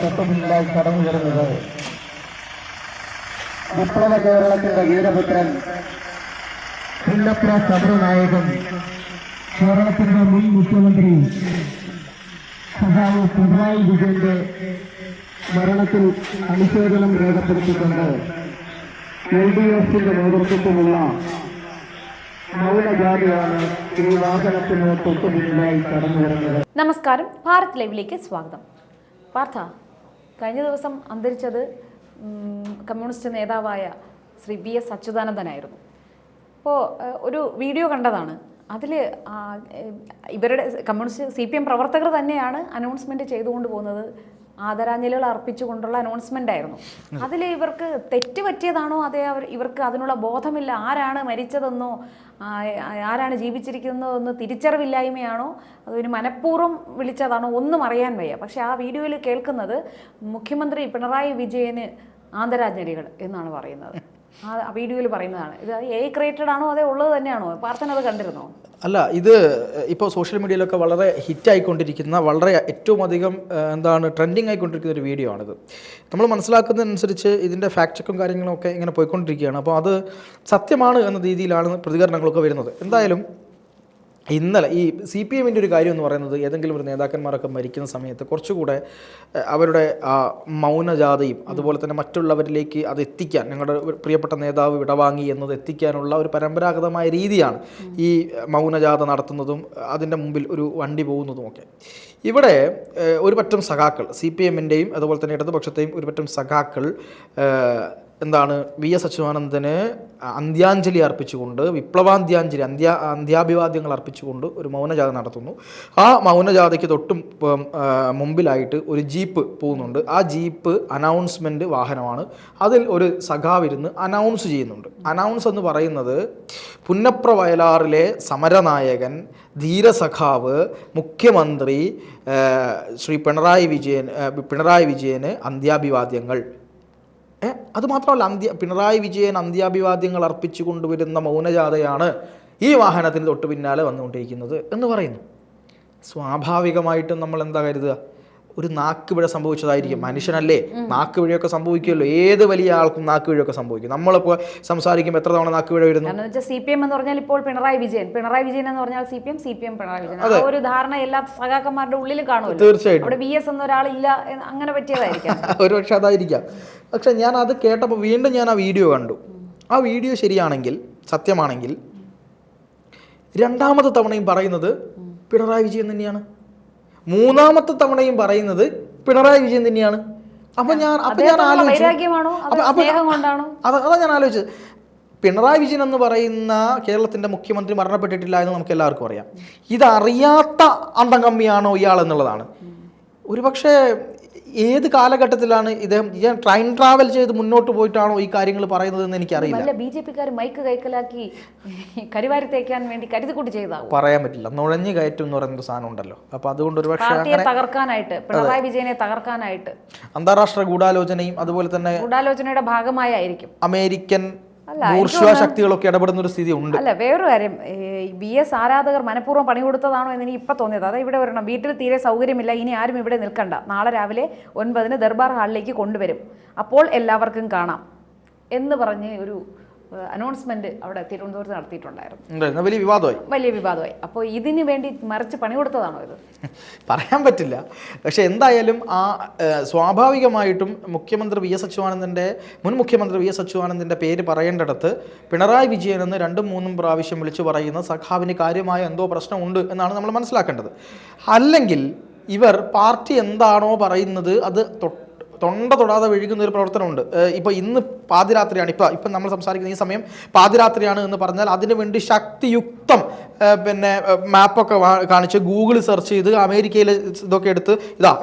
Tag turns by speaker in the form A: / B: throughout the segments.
A: തൊട്ടുമുന്നിലായി കടന്നു വരുന്നത് വിപ്ലവ കേരളത്തിന്റെ വീരപുത്രൻ പുന്നപ്ര സമരനായകൻ കേരളത്തിന്റെ മുൻ മുഖ്യമന്ത്രി സഖാവ് പിണറായി വിജയന്റെ മരണത്തിൽ അനുശോചനം രേഖപ്പെടുത്തിക്കൊണ്ട് LDFന്റെ നേതൃത്വത്തിലുള്ള മൗനജാഥയാണ് ഈ വാഹനത്തിന് തൊട്ടുമുന്നിലായി കടന്നു വരുന്നത്.
B: നമസ്കാരം, ഭാരത് ലൈവിലേക്ക് സ്വാഗതം. പാർത്ഥ, കഴിഞ്ഞ ദിവസം അന്തരിച്ചത് കമ്മ്യൂണിസ്റ്റ് നേതാവായ ശ്രീ BS അച്യുതാനന്ദനായിരുന്നു. അപ്പോൾ ഒരു വീഡിയോ കണ്ടതാണ്. അതിൽ ഇവരുടെ കമ്മ്യൂണിസ്റ്റ് CPM പ്രവർത്തകർ തന്നെയാണ് അനൗൺസ്മെൻറ്റ് ചെയ്തുകൊണ്ട് പോകുന്നത്. ആദരാഞ്ജലികൾ അർപ്പിച്ചുകൊണ്ടുള്ള അനൗൺസ്മെൻ്റ് ആയിരുന്നു. അതിൽ ഇവർക്ക് തെറ്റ് പറ്റിയതാണോ, അതേ ഇവർക്ക് അതിനുള്ള ബോധമില്ല, ആരാണ് മരിച്ചതെന്നോ ആരാണ് ജീവിച്ചിരിക്കുന്നതെന്ന് തിരിച്ചറിവില്ലായ്മയാണോ, അതൊരു മനഃപൂർവ്വം വിളിച്ചതാണോ ഒന്നും അറിയാൻ വയ്യ. പക്ഷേ ആ വീഡിയോയിൽ കേൾക്കുന്നത് മുഖ്യമന്ത്രി പിണറായി വിജയന് ആദരാഞ്ജലികൾ എന്നാണ് പറയുന്നത്. ആ വീഡിയോയിൽ പറയുന്നതാണ്. ഇത് ക്രിയേറ്റഡ് ആണോ അതേ ഉള്ളത് തന്നെയാണോ? പാർത്ഥൻ അത് കണ്ടിരുന്നോ?
C: അല്ല, ഇത് ഇപ്പോൾ സോഷ്യൽ മീഡിയയിലൊക്കെ വളരെ ഹിറ്റായിക്കൊണ്ടിരിക്കുന്ന, വളരെ ഏറ്റവും അധികം ട്രെൻഡിങ് ആയിക്കൊണ്ടിരിക്കുന്ന ഒരു വീഡിയോ ആണിത്. നമ്മൾ മനസ്സിലാക്കുന്നതനുസരിച്ച് ഇതിൻ്റെ ഫാക്ട് ചെക്കും കാര്യങ്ങളൊക്കെ ഇങ്ങനെ പോയിക്കൊണ്ടിരിക്കുകയാണ്. അപ്പോൾ അത് സത്യമാണ് എന്ന രീതിയിലാണ് പ്രതികരണങ്ങളൊക്കെ വരുന്നത്. എന്തായാലും ഇന്നലെ ഈ CPMൻ്റെ ഒരു കാര്യം എന്ന് പറയുന്നത്, ഏതെങ്കിലും ഒരു നേതാക്കന്മാരൊക്കെ മരിക്കുന്ന സമയത്ത് കുറച്ചുകൂടെ അവരുടെ മൗനജാഥയും അതുപോലെ തന്നെ മറ്റുള്ളവരിലേക്ക് അത് എത്തിക്കാൻ, ഞങ്ങളുടെ പ്രിയപ്പെട്ട നേതാവ് വിടവാങ്ങി എന്നത് എത്തിക്കാനുള്ള ഒരു പരമ്പരാഗതമായ രീതിയാണ് ഈ മൗനജാഥ നടത്തുന്നതും അതിൻ്റെ മുമ്പിൽ ഒരു വണ്ടി പോകുന്നതുമൊക്കെ. ഇവിടെ ഒരു പറ്റം സഖാക്കൾ, CPMൻ്റെയും അതുപോലെ തന്നെ ഇടതുപക്ഷത്തെയും ഒരു പറ്റം സഖാക്കൾ VS അച്യുതാനന്ദന് അന്ത്യാഞ്ജലി അർപ്പിച്ചുകൊണ്ട്, വിപ്ലവാന്ത്യാഞ്ജലി അന്ത്യാഭിവാദ്യങ്ങൾ അർപ്പിച്ചുകൊണ്ട് ഒരു മൗനജാഥ നടത്തുന്നു. ആ മൗനജാഥയ്ക്ക് തൊട്ടും മുമ്പിലായിട്ട് ഒരു ജീപ്പ് പോകുന്നുണ്ട്. ആ ജീപ്പ് അനൗൺസ്മെൻറ്റ് വാഹനമാണ്. അതിൽ ഒരു സഖാവിരുന്ന് അനൗൺസ് ചെയ്യുന്നുണ്ട്. അനൗൺസ് എന്ന് പറയുന്നത് പുന്നപ്ര വയലാറിലെ സമരനായകൻ, ധീരസഖാവ്, മുഖ്യമന്ത്രി ശ്രീ പിണറായി വിജയന് അന്ത്യാഭിവാദ്യങ്ങൾ. അതുമാത്രമല്ല, പിണറായി വിജയൻ അന്ത്യാഭിവാദ്യങ്ങൾ അർപ്പിച്ചു കൊണ്ടുവരുന്ന മൗനജാഥയാണ് ഈ വാഹനത്തിന് തൊട്ട് പിന്നാലെ വന്നുകൊണ്ടിരിക്കുന്നത് എന്ന് പറയുന്നു. സ്വാഭാവികമായിട്ടും നമ്മൾ എന്താ കരുതുക, ഒരു നാക്കുപിഴ സംഭവിച്ചതായിരിക്കും. മനുഷ്യനല്ലേ, നാക്കുപിഴയൊക്കെ സംഭവിക്കുമല്ലോ. ഏത് വലിയ ആൾക്കും നാക്കുപിഴയൊക്കെ സംഭവിക്കും. നമ്മളിപ്പോൾ സംസാരിക്കുമ്പോൾ എത്ര തവണ നാക്കുപിഴ വരുന്നു?
B: CPM എന്ന് പറഞ്ഞാൽ ഇപ്പോൾ പിണറായി വിജയൻ എന്ന് പറഞ്ഞാൽ CPM പിണറായി വിജയൻ, ആ ഒരു ധാരണ എല്ലാ സഖാക്കന്മാരുടെ ഉള്ളിലും കാണുമല്ലോ.
C: തീർച്ചയായിട്ടും
B: അവിടെ BS എന്നൊരാളില്ല, അങ്ങനെ പറ്റിയതായിരിക്കാം.
C: ഒരുപക്ഷെ അതായിരിക്കാം. പക്ഷെ ഞാൻ അത് കേട്ടപ്പോൾ വീണ്ടും ഞാൻ ആ വീഡിയോ കണ്ടു. ആ വീഡിയോ ശരിയാണെങ്കിൽ, സത്യമാണെങ്കിൽ, രണ്ടാമത്തെ തവണയും പറയുന്നത് പിണറായി വിജയൻ തന്നെയാണ്, മൂന്നാമത്തെ തവണയും പറയുന്നത് പിണറായി വിജയൻ തന്നെയാണ്. അതാ ഞാൻ ആലോചിച്ചത്. പിണറായി വിജയൻ എന്ന് പറയുന്ന കേരളത്തിൻ്റെ മുഖ്യമന്ത്രി മരണപ്പെട്ടിട്ടില്ല എന്ന് നമുക്ക് എല്ലാവർക്കും അറിയാം. ഇതറിയാത്ത അന്തം കമ്മിയാണോ ഇയാൾ എന്നുള്ളതാണ്. ഒരുപക്ഷെ ഏത് കാലഘട്ടത്തിലാണ് ഇദ്ദേഹം ട്രെയിൻ ട്രാവൽ ചെയ്ത് മുന്നോട്ട് പോയിട്ടാണോ ഈ കാര്യങ്ങൾ പറയുന്നതെന്ന് എനിക്കറിയില്ല.
B: BJP-ക്കാർ മൈക്ക് കൈക്കലാക്കി കരിവാരി തേക്കാൻ വേണ്ടി കരുതിക്കൂട്ടി ചെയ്താൽ പറയാൻ പറ്റില്ല.
C: നുഴഞ്ഞു കയറ്റം എന്ന് പറയുന്നൊരു സാധനം ഉണ്ടല്ലോ. അപ്പോൾ അതുകൊണ്ട് ഒരുപക്ഷെ
B: തകർക്കാനായിട്ട്, പിണറായി വിജയനെ തകർക്കാനായിട്ട്
C: അന്താരാഷ്ട്ര ഗൂഢാലോചനയും അതുപോലെ തന്നെ
B: ഗൂഢാലോചനയുടെ ഭാഗമായിരിക്കും അമേരിക്കൻ
C: ശക്തികളൊക്കെ ഇടപെടുന്ന ഒരു സ്ഥിതി ഉണ്ട്.
B: അല്ല, വേറൊരു കാര്യം, BS ആരാധകർ മനഃപൂർവ്വം പണി കൊടുത്തതാണോ എന്ന് എനിക്ക് ഇപ്പം തോന്നിയത്. അതായത് ഇവിടെ വരണം, വീട്ടിൽ തീരെ സൗകര്യമില്ല, ഇനി ആരും ഇവിടെ നിൽക്കണ്ട, നാളെ രാവിലെ 9 ദർബാർ ഹാളിലേക്ക് കൊണ്ടുവരും, അപ്പോൾ എല്ലാവർക്കും കാണാം എന്ന് പറഞ്ഞ് ഒരു അനൗൺസ്മെന്റ് അവിടെ തിരുവനന്തപുരത്ത് നടത്തിയിട്ടുണ്ടായിരുന്നു. വലിയ വിവാദമായി. അപ്പോൾ ഇതിന് വേണ്ടി മറിച്ച് പണി കൊടുത്തതാണോ ഇത്?
C: പറയാൻ പറ്റില്ല. പക്ഷെ എന്തായാലും സ്വാഭാവികമായിട്ടും മുൻ മുഖ്യമന്ത്രി VS അച്യുതാനന്ദൻ്റെ പേര് പറയേണ്ടിടത്ത് പിണറായി വിജയൻ എന്ന് 2-3 പ്രാവശ്യം വിളിച്ചു പറയുന്ന സഖാവിന് കാര്യമായ എന്തോ പ്രശ്നമുണ്ട് എന്നാണ് നമ്മൾ മനസ്സിലാക്കേണ്ടത്. അല്ലെങ്കിൽ ഇവർ പാർട്ടി എന്താണോ പറയുന്നത് അത് തൊണ്ട തൊടാതെ ഒഴുകുന്ന ഒരു പ്രവർത്തനമുണ്ട്. ഇപ്പോൾ ഇന്ന് പാതിരാത്രിയാണ്, ഇപ്പം നമ്മൾ സംസാരിക്കുന്ന ഈ സമയം പാതിരാത്രിയാണ് എന്ന് പറഞ്ഞാൽ അതിനു വേണ്ടി ശക്തിയുക്തം മാപ്പൊക്കെ കാണിച്ച് ഗൂഗിൾ സെർച്ച് ചെയ്ത് അമേരിക്കയിലെ ഇതൊക്കെ എടുത്ത്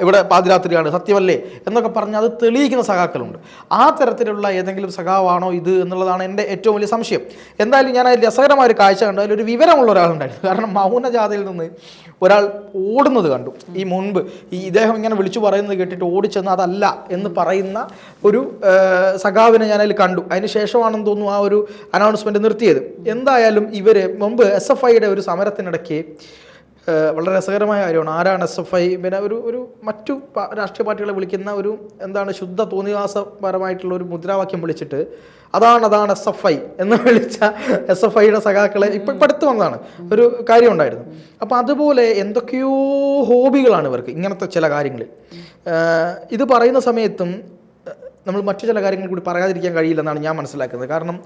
C: ഇവിടെ പാതിരാത്രിയാണ് സത്യമല്ലേ എന്നൊക്കെ പറഞ്ഞ് അത് തെളിയിക്കുന്ന സഖാക്കളുണ്ട്. ആ തരത്തിലുള്ള ഏതെങ്കിലും സഖാവാണോ ഇത് എന്നുള്ളതാണ് എൻ്റെ ഏറ്റവും വലിയ സംശയം. എന്തായാലും ഞാൻ അതിൽ രസകരമായ ഒരു കാഴ്ച കണ്ടു. അതിലൊരു വിവരമുള്ള ഒരാളുണ്ടായിരുന്നു. കാരണം മൗനജാഥയിൽ നിന്ന് ഒരാൾ ഓടുന്നത് കണ്ടു. ഈ മുൻപ് ഇദ്ദേഹം ഇങ്ങനെ വിളിച്ചു പറയുന്നത് കേട്ടിട്ട് ഓടിച്ചെന്ന് അതല്ല എന്ന് പറയുന്ന ഒരു സഖാവിനെ ഞാനതിൽ കണ്ടു. അതിന് ശേഷമാണെന്ന് തോന്നുന്നു ആ ഒരു അനൗൺസ്മെൻറ്റ് നിർത്തിയത്. എന്തായാലും ഇവർ മുമ്പ് SFIയുടെ ഒരു സമരത്തിനിടയ്ക്ക് വളരെ രസകരമായ കാര്യമാണ്. ആരാണ് SFI, പിന്നെ ഒരു മറ്റു രാഷ്ട്രീയ പാർട്ടികളെ വിളിക്കുന്ന ഒരു എന്താണ് ശുദ്ധ തോന്നിവാസപരമായിട്ടുള്ള ഒരു മുദ്രാവാക്യം വിളിച്ചിട്ട് അതാണ് SFI എന്ന് വിളിച്ച SFIയുടെ സഖാക്കളെ ഇപ്പം അടുത്ത് വന്നതാണ് ഒരു കാര്യം ഉണ്ടായിരുന്നു. അപ്പം അതുപോലെ എന്തൊക്കെയോ ഹോബികളാണ് ഇവർക്ക് ഇങ്ങനത്തെ ചില കാര്യങ്ങളിൽ. ഇത് പറയുന്ന സമയത്തും നമ്മൾ മറ്റു ചില കാര്യങ്ങൾ കൂടി പറയാതിരിക്കാൻ കഴിയില്ലെന്നാണ് ഞാൻ മനസ്സിലാക്കുന്നത്. കാരണം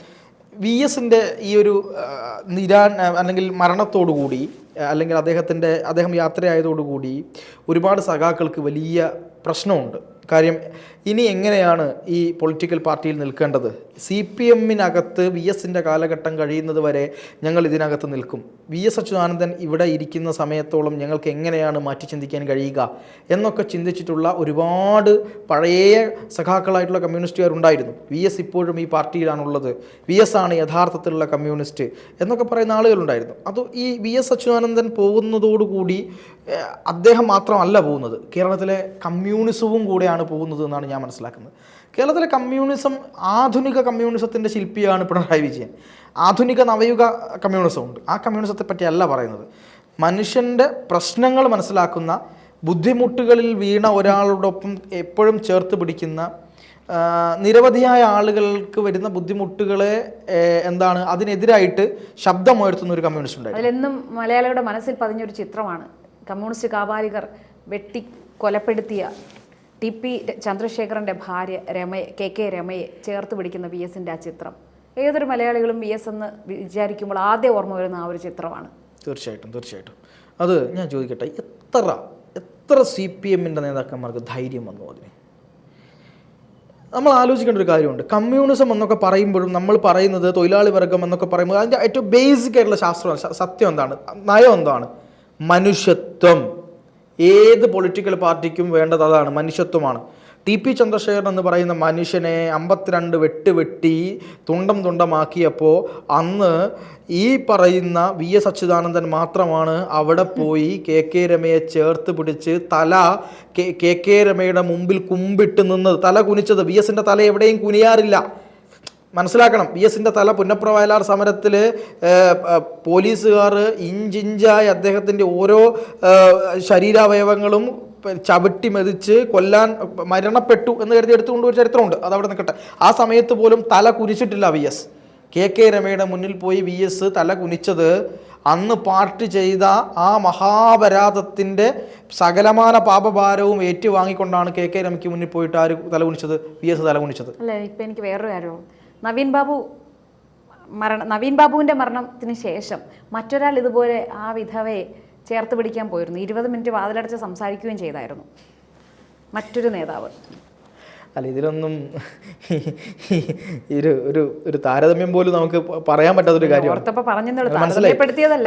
C: VSൻ്റെ ഈ ഒരു അല്ലെങ്കിൽ മരണത്തോടുകൂടി, അല്ലെങ്കിൽ അദ്ദേഹം യാത്രയായതോടുകൂടി ഒരുപാട് സഖാക്കൾക്ക് വലിയ പ്രശ്നമുണ്ട്. കാര്യം ഇനി എങ്ങനെയാണ് ഈ പൊളിറ്റിക്കൽ പാർട്ടിയിൽ നിൽക്കേണ്ടത്? CPMനകത്ത് VSൻ്റെ കാലഘട്ടം കഴിയുന്നത് വരെ ഞങ്ങൾ ഇതിനകത്ത് നിൽക്കും. VS അച്യുതാനന്ദൻ ഇവിടെ ഇരിക്കുന്ന സമയത്തോളം ഞങ്ങൾക്ക് എങ്ങനെയാണ് മാറ്റി ചിന്തിക്കാൻ കഴിയുക എന്നൊക്കെ ചിന്തിച്ചിട്ടുള്ള ഒരുപാട് പഴയ സഖാക്കളായിട്ടുള്ള കമ്മ്യൂണിസ്റ്റുകാരുണ്ടായിരുന്നു. VS ഇപ്പോഴും ഈ പാർട്ടിയിലാണുള്ളത്, VS ആണ് യഥാർത്ഥത്തിലുള്ള കമ്മ്യൂണിസ്റ്റ് എന്നൊക്കെ പറയുന്ന ആളുകളുണ്ടായിരുന്നു. അത് ഈ VS അച്യുതാനന്ദൻ പോകുന്നതോടുകൂടി അദ്ദേഹം മാത്രമല്ല പോകുന്നത്, കേരളത്തിലെ കമ്മ്യൂണിസവും കൂടെയാണ് പോകുന്നത് എന്നാണ് ഞാൻ മനസ്സിലാക്കുന്നത്. കേരളത്തിലെ കമ്മ്യൂണിസം, ആധുനിക കമ്മ്യൂണിസത്തിൻ്റെ ശില്പിയാണ് പിണറായി വിജയൻ. ആധുനിക നവയുഗ കമ്മ്യൂണിസം ഉണ്ട്. ആ കമ്മ്യൂണിസത്തെ പറ്റിയല്ല പറയുന്നത്. മനുഷ്യൻ്റെ പ്രശ്നങ്ങൾ മനസ്സിലാക്കുന്ന, ബുദ്ധിമുട്ടുകളിൽ വീണ ഒരാളോടൊപ്പം എപ്പോഴും ചേർത്ത് പിടിക്കുന്ന, നിരവധിയായ ആളുകൾക്ക് വരുന്ന ബുദ്ധിമുട്ടുകളെ അതിനെതിരായിട്ട് ശബ്ദമുയർത്തുന്ന ഒരു കമ്മ്യൂണിസ്റ്റ് ഉണ്ടായിരുന്നു.
B: അതിലെന്നും മലയാളികളുടെ മനസ്സിൽ പതിഞ്ഞൊരു ചിത്രമാണ് കമ്മ്യൂണിസ്റ്റ് കാപാലികർ വെട്ടി കൊലപ്പെടുത്തിയ TP ചന്ദ്രശേഖരൻ്റെ ഭാര്യ KK രമയെ ചേർത്ത് പിടിക്കുന്ന VSൻ്റെ ആ ചിത്രം. ഏതൊരു മലയാളികളും VS എന്ന് വിചാരിക്കുമ്പോൾ ആദ്യം ഓർമ്മ വരുന്ന ആ ഒരു ചിത്രമാണ്.
C: തീർച്ചയായിട്ടും അത് ഞാൻ ചോദിക്കട്ടെ, എത്ര CPMൻ്റെ നേതാക്കന്മാർക്ക് ധൈര്യം വന്നു? അതിന് നമ്മൾ ആലോചിക്കേണ്ട ഒരു കാര്യമുണ്ട്. കമ്മ്യൂണിസം എന്നൊക്കെ പറയുമ്പോഴും നമ്മൾ പറയുന്നത് തൊഴിലാളി വർഗം എന്നൊക്കെ പറയുമ്പോൾ അതിൻ്റെ ഏറ്റവും ബേസിക് ആയിട്ടുള്ള ശാസ്ത്രം, സത്യം എന്താണ്, നയം എന്താണ്? മനുഷ്യത്വം. ഏത് പൊളിറ്റിക്കൽ പാർട്ടിക്കും വേണ്ടത് അതാണ്, മനുഷ്യത്വമാണ്. TP ചന്ദ്രശേഖരൻ എന്ന് പറയുന്ന മനുഷ്യനെ 52 വെട്ടി തുണ്ടമാക്കിയപ്പോൾ അന്ന് ഈ പറയുന്ന VS അച്യുതാനന്ദൻ മാത്രമാണ് അവിടെ പോയി KK രമയെ ചേർത്ത് പിടിച്ച് KK രമയുടെ മുമ്പിൽ കുമ്പിട്ട് നിന്നത്, തല കുനിച്ചത്. VSൻ്റെ തല എവിടെയും കുനിയാറില്ല, മനസ്സിലാക്കണം. VSൻ്റെ തല പുന്നപ്ര വയലാർ സമരത്തിൽ പോലീസുകാർ ഇഞ്ചിഞ്ചായി അദ്ദേഹത്തിൻ്റെ ഓരോ ശരീരാവയവങ്ങളും ചവിട്ടി മെതിച്ച് കൊല്ലാൻ മരണപ്പെട്ടു എന്ന് കരുതി എടുത്തുകൊണ്ട് ഒരു ചരിത്രമുണ്ട്. അതവിടെ നിൽക്കട്ടെ. ആ സമയത്ത് പോലും തല കുനിച്ചിട്ടില്ല VS. KK രമയുടെ മുന്നിൽ പോയി VS തല കുനിച്ചത് അന്ന് പാർട്ടി ചെയ്ത ആ മഹാപരാധത്തിൻ്റെ സകലമാന പാപഭാരവും ഏറ്റുവാങ്ങിക്കൊണ്ടാണ് KK രമയ്ക്ക് മുന്നിൽ പോയിട്ട് ആര് തല കുനിച്ചത്? VS തല കുനിച്ചത്.
B: അല്ല, ഇപ്പം എനിക്ക് വേറൊരു കാര്യമാണ്. നവീൻ ബാബുവിൻ്റെ മരണത്തിന് ശേഷം മറ്റൊരാൾ ഇതുപോലെ ആ വിധവയെ ചേർത്ത് പിടിക്കാൻ പോയിരുന്നു. 20 മിനിറ്റ് വാതിലടച്ച് സംസാരിക്കുകയും ചെയ്തായിരുന്നു മറ്റൊരു നേതാവ്.
C: അല്ല, ഇതിലൊന്നും ഒരു താരതമ്യം പോലും നമുക്ക് പറയാൻ പറ്റാത്തൊരു കാര്യമാണ്.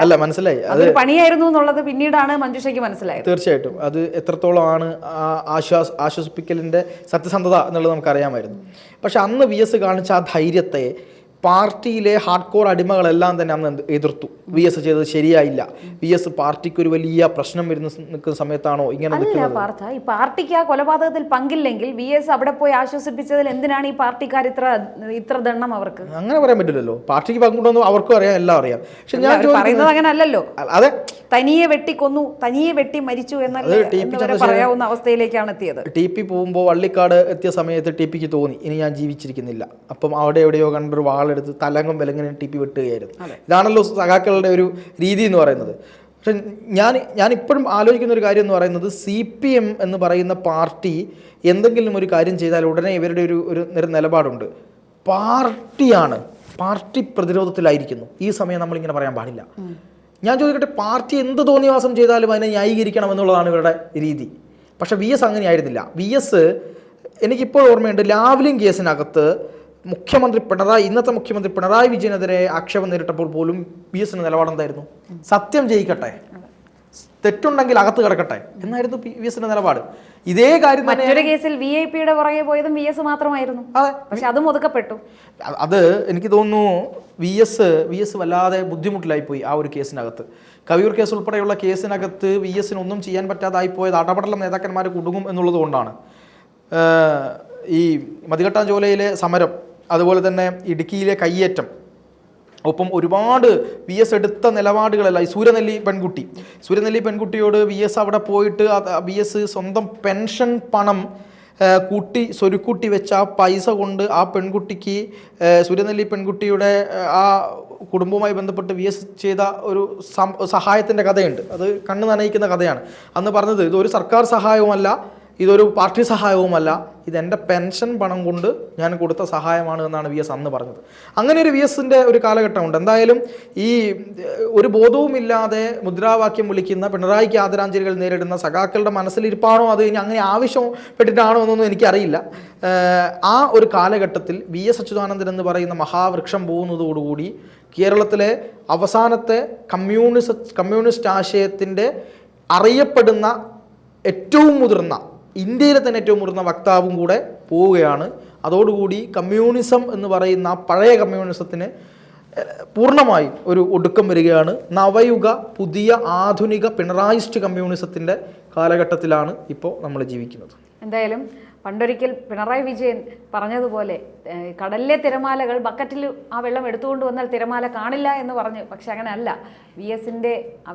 C: അല്ല, മനസ്സിലായി, അത്
B: പണിയായിരുന്നു എന്നുള്ളത് പിന്നീടാണ് മഞ്ജുഷയ്ക്ക് മനസ്സിലായത്.
C: തീർച്ചയായിട്ടും അത് എത്രത്തോളമാണ് ആശ്വസിപ്പിക്കലിൻ്റെ സത്യസന്ധത എന്നുള്ളത് നമുക്കറിയാമായിരുന്നു. പക്ഷെ അന്ന് VS കാണിച്ച ആ ധൈര്യത്തെ പാർട്ടിയിലെ ഹാർഡ് കോർ അടിമകളെല്ലാം തന്നെ അന്ന് എതിർത്തു. VS ചെയ്തത് ശരിയായില്ല, VS പാർട്ടിക്ക് ഒരു വലിയ പ്രശ്നം നിൽക്കുന്ന സമയത്താണോ ഇങ്ങനെ
B: പാർത്ഥ? ഈ പാർട്ടിക്ക് ആ കൊലപാതകത്തിൽ പങ്കില്ലെങ്കിൽ VS അവിടെ പോയി ആശ്വസിപ്പിച്ചതിൽ എന്തിനാണ് ഈ പാർട്ടിക്കാർ ഇത്ര ദണ്ണം അവർക്ക്?
C: അങ്ങനെ പറയാൻ പറ്റില്ലല്ലോ. പാർട്ടിക്ക് പങ്കുണ്ടെന്ന് അവർക്കും അറിയാം, എല്ലാം അറിയാം. പക്ഷെ ഞാൻ
B: പറയുന്നത് അങ്ങനെ അല്ലല്ലോ.
C: അതെ,
B: തനിയെ വെട്ടിക്കൊന്നു, തനിയെ വെട്ടി മരിച്ചു എന്നല്ല പറയാവുന്ന അവസ്ഥയിലേക്കാണ് എത്തിയത്.
C: TP പോകുമ്പോൾ വള്ളിക്കാട് എത്തിയ സമയത്ത് TPക്ക് തോന്നി ഇനി ഞാൻ ജീവിച്ചിരിക്കുന്നില്ല. അപ്പം അവിടെ എവിടെയോ കണ്ടൊരു വാളെടുത്ത് തലങ്ങും വിലങ്ങനെ TP വെട്ടുകയായിരുന്നു. ഇതാണല്ലോ സഖാക്കളുടെ ഒരു രീതി എന്ന് പറയുന്നത്. പക്ഷെ ഞാൻ ഇപ്പോഴും ആലോചിക്കുന്ന ഒരു കാര്യം എന്ന് പറയുന്നത്, CPM എന്ന് പറയുന്ന പാർട്ടി എന്തെങ്കിലും ഒരു കാര്യം ചെയ്താൽ ഉടനെ ഇവരുടെ ഒരു നിലപാടുണ്ട്. പാർട്ടി പ്രതിരോധത്തിലായിരിക്കുന്നു. ഈ സമയം നമ്മളിങ്ങനെ പറയാൻ പാടില്ല. ഞാൻ ചോദിക്കട്ടെ, പാർട്ടി എന്ത് തോന്നിവാസം ചെയ്താലും അതിനെ ന്യായീകരിക്കണം എന്നുള്ളതാണ് ഇവരുടെ രീതി. പക്ഷെ VS അങ്ങനെയായിരുന്നില്ല. VS എനിക്കിപ്പോൾ ഓർമ്മയുണ്ട്, ലാവ്ലിൻ കേസിനകത്ത് ഇന്നത്തെ മുഖ്യമന്ത്രി പിണറായി വിജയനെതിരെ ആക്ഷേപം നേരിട്ടപ്പോൾ പോലും VSന്റെ നിലപാടെന്തായിരുന്നു? സത്യം ജയിക്കട്ടെ, തെറ്റുണ്ടെങ്കിൽ അകത്ത് കിടക്കട്ടെ എന്നായിരുന്നു VSന്റെ നിലപാട്. ഇതേ കാര്യം
B: മറ്റൊരു കേസിൽ VIP-യുടെ പുറകെ പോയതും VS മാത്രമായിരുന്നു. പക്ഷെ അതും ഒതുക്കപ്പെട്ടു.
C: അത് എനിക്ക് തോന്നുന്നു VS വല്ലാതെ ബുദ്ധിമുട്ടിലായിപ്പോയി ആ ഒരു കേസിനകത്ത്. കവിയൂർ കേസ് ഉൾപ്പെടെയുള്ള കേസിനകത്ത് VSന് ഒന്നും ചെയ്യാൻ പറ്റാതായിപ്പോയത് അടപടല നേതാക്കന്മാർ കുടുങ്ങും എന്നുള്ളത് കൊണ്ടാണ്. ഈ മതികെട്ടാഞ്ചോലയിലെ സമരം, അതുപോലെ തന്നെ ഇടുക്കിയിലെ കയ്യേറ്റം, ഒപ്പം ഒരുപാട് വി എസ് എടുത്ത നിലപാടുകളല്ല. ഈ സൂര്യനെല്ലി പെൺകുട്ടിയോട് വി എസ് അവിടെ പോയിട്ട് വി എസ് സ്വന്തം പെൻഷൻ പണം സ്വരുക്കൂട്ടി വെച്ച ആ പൈസ കൊണ്ട് ആ പെൺകുട്ടിക്ക് സൂര്യനെല്ലി പെൺകുട്ടിയുടെ ആ കുടുംബവുമായി ബന്ധപ്പെട്ട് വി എസ് ചെയ്ത ഒരു സഹായത്തിൻ്റെ കഥയുണ്ട്. അത് കണ്ണ് നനയിക്കുന്ന കഥയാണ്. അന്ന് പറഞ്ഞത് ഇതൊരു സർക്കാർ സഹായവുമല്ല, ഇതൊരു പാർട്ടി സഹായവുമല്ല, ഇതെൻ്റെ പെൻഷൻ പണം കൊണ്ട് ഞാൻ കൊടുത്ത സഹായമാണ് എന്നാണ് വി എസ് അന്ന് പറഞ്ഞത്. അങ്ങനെ ഒരു വി എസിൻ്റെ ഒരു കാലഘട്ടമുണ്ട്. എന്തായാലും ഈ ഒരു ബോധവുമില്ലാതെ മുദ്രാവാക്യം വിളിക്കുന്ന പിണറായിക്ക് ആദരാഞ്ജലികൾ നേരിടുന്ന സഖാക്കളുടെ മനസ്സിലിരിപ്പാണോ അത് ഇനി അങ്ങനെ ആവശ്യപ്പെട്ടിട്ടാണോ എന്നൊന്നും എനിക്കറിയില്ല. ആ ഒരു കാലഘട്ടത്തിൽ വി എസ് അച്യുതാനന്ദൻ എന്ന് പറയുന്ന മഹാവൃക്ഷം പോകുന്നതോടുകൂടി കേരളത്തിലെ അവസാനത്തെ കമ്മ്യൂണിസ്റ്റ് ആശയത്തിൻ്റെ അറിയപ്പെടുന്ന ഏറ്റവും മുതിർന്ന, ഇന്ത്യയിലെ തന്നെ ഏറ്റവും മുതിർന്ന വക്താവും കൂടെ പോവുകയാണ്. അതോടുകൂടി കമ്മ്യൂണിസം എന്ന് പറയുന്ന പഴയ കമ്മ്യൂണിസത്തിന് പൂർണ്ണമായും ഒരു ഒടുക്കം വരികയാണ്. നവയുഗ പുതിയ ആധുനിക പിണറായിസ്റ്റ് കമ്മ്യൂണിസത്തിൻ്റെ കാലഘട്ടത്തിലാണ് ഇപ്പോൾ നമ്മൾ ജീവിക്കുന്നത്.
B: എന്തായാലും പണ്ടൊരിക്കൽ പിണറായി വിജയൻ പറഞ്ഞതുപോലെ കടലിലെ തിരമാലകൾ ബക്കറ്റിൽ ആ വെള്ളം എടുത്തുകൊണ്ട് വന്നാൽ തിരമാല കാണില്ല എന്ന് പറഞ്ഞു. പക്ഷെ അങ്ങനെ അല്ല.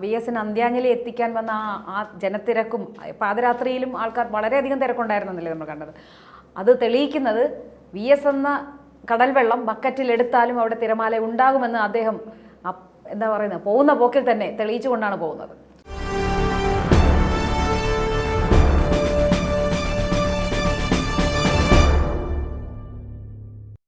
B: വി എസിന് അന്ത്യാഞ്ജലി എത്തിക്കാൻ വന്ന ആ ജനത്തിരക്കും പാതിരാത്രിയിലും ആൾക്കാർ വളരെയധികം തിരക്കുണ്ടായിരുന്നല്ലേ നമ്മൾ കണ്ടത്. അത് തെളിയിക്കുന്നത് വി എസ് എന്ന കടൽ വെള്ളം ബക്കറ്റിൽ എടുത്താലും അവിടെ തിരമാല ഉണ്ടാകുമെന്ന് അദ്ദേഹം എന്താ പറയുന്നത് പോകുന്ന പോക്കിൽ തന്നെ തെളിയിച്ചു കൊണ്ടാണ് പോകുന്നത്.